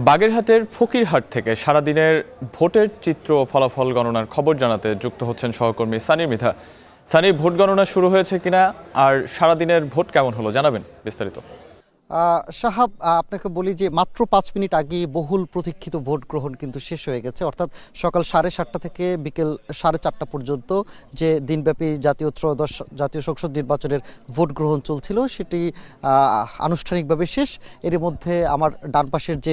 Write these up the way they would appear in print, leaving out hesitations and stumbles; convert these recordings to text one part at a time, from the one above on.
বাগেরহাটের ফকিরহাট থেকে সারাদিনের ভোটের চিত্র ও ফলাফল গণনার খবর জানাতে যুক্ত হচ্ছেন সহকর্মী সানি মৃধা। সানি, ভোট গণনা শুরু হয়েছে কিনা আর সারাদিনের ভোট কেমন হলো জানাবেন বিস্তারিত। সাহাব, আপনাকে বলি যে মাত্র ৫ মিনিট আগে বহুল প্রতীক্ষিত ভোট গ্রহণ কিন্তু শেষ হয়ে গেছে। অর্থাৎ সকাল 7:30 থেকে বিকেল 4:30 পর্যন্ত যে দিনব্যাপী জাতীয় সংসদ নির্বাচনের ভোট গ্রহণ চলছিল সেটি আনুষ্ঠানিকভাবে শেষ। এর মধ্যে আমার ডান পাশের যে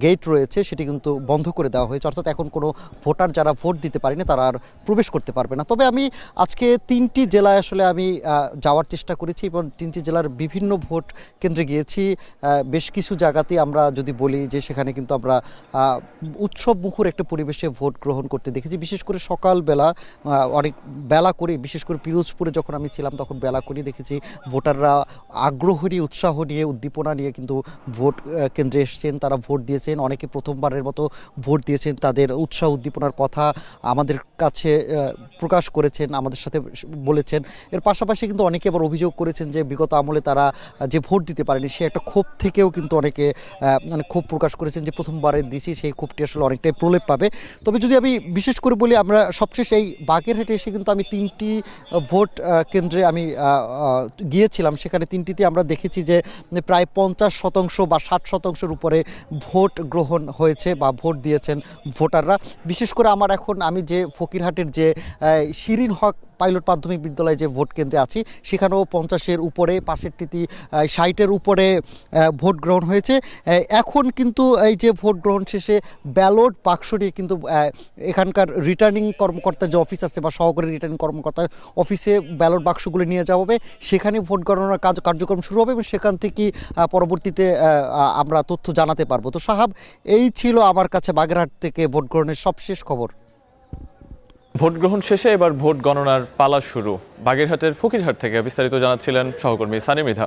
গেট রয়েছে সেটি কিন্তু বন্ধ করে দেওয়া হয়েছে। অর্থাৎ এখন কোনো ভোটার যারা ভোট দিতে পারেনি তারা আর প্রবেশ করতে পারবে না। তবে আমি আজকে 3টি জেলায় আসলে আমি যাওয়ার চেষ্টা করেছি এবং 3টি জেলার বিভিন্ন ভোট কেন্দ্রে গিয়েছি। বেশ কিছু জায়গাতেই আমরা যদি বলি যে সেখানে কিন্তু আমরা উৎসব মুখর একটা পরিবেশে ভোট গ্রহণ করতে দেখেছি। বিশেষ করে সকালবেলা অনেক বেলা করে, বিশেষ করে পিরোজপুরে যখন আমি ছিলাম তখন বেলা করে দেখেছি ভোটাররা আগ্রহ নিয়ে, উৎসাহ নিয়ে, উদ্দীপনা নিয়ে কিন্তু ভোট কেন্দ্রে এসেছেন, তারা ভোট দিয়েছেন। অনেকে প্রথমবারের মতো ভোট দিয়েছেন, তাদের উৎসাহ উদ্দীপনার কথা আমাদের কাছে প্রকাশ করেছেন, আমাদের সাথে বলেছেন। এর পাশাপাশি কিন্তু অনেকে আবার অভিযোগ করেছেন যে বিগত আমলে তারা যে ভোট দিতে পারেনি সে একটা ক্ষোভ থেকেও কিন্তু অনেকে ক্ষোভ প্রকাশ করেছেন যে প্রথমবারে দিয়েছি, সেই ক্ষোভটি আসলে অনেকটাই প্রলেপ পাবে। তবে যদি আমি বিশেষ করে বলি, আমরা সবশেষ এই বাগেরহাটে এসে কিন্তু আমি 3টি ভোট কেন্দ্রে আমি গিয়েছিলাম। সেখানে 3টিতে আমরা দেখেছি যে প্রায় 50% বা 60%-এর উপরে ভোট গ্রহণ হয়েছে বা ভোট দিয়েছেন ভোটাররা। বিশেষ করে আমি যে ফকিরহাটের যে শিরিন হক পাইলট প্রাথমিক বিদ্যালয়ে যে ভোট কেন্দ্রে আছি সেখানেও 50-এর উপরে, পাশেরটিতে 60-এর উপরে ভোট গ্রহণ হয়েছে। এখন কিন্তু এই যে ভোট গ্রহণ শেষে ব্যালট বাক্স নিয়ে কিন্তু এখানকার রিটার্নিং কর্মকর্তার যে অফিস আছে বা সহকারী রিটার্নিং কর্মকর্তার অফিসে ব্যালট বাক্সগুলো নিয়ে যাওয়া হবে। সেখানে ভোট গণনার কার্যক্রম শুরু হবে এবং সেখান থেকে পরবর্তীতে আমরা তথ্য জানাতে পারবো। তো সাহাব, এই ছিল আমার কাছে বাগেরহাট থেকে ভোট গ্রহণের সবশেষ খবর। ভোট গ্রহণ শেষে এবার ভোট গণনার পালা শুরু। বাগেরহাটের ফকিরহাট থেকে বিস্তারিত জানাচ্ছিলেন সহকর্মী সানি মৃধা।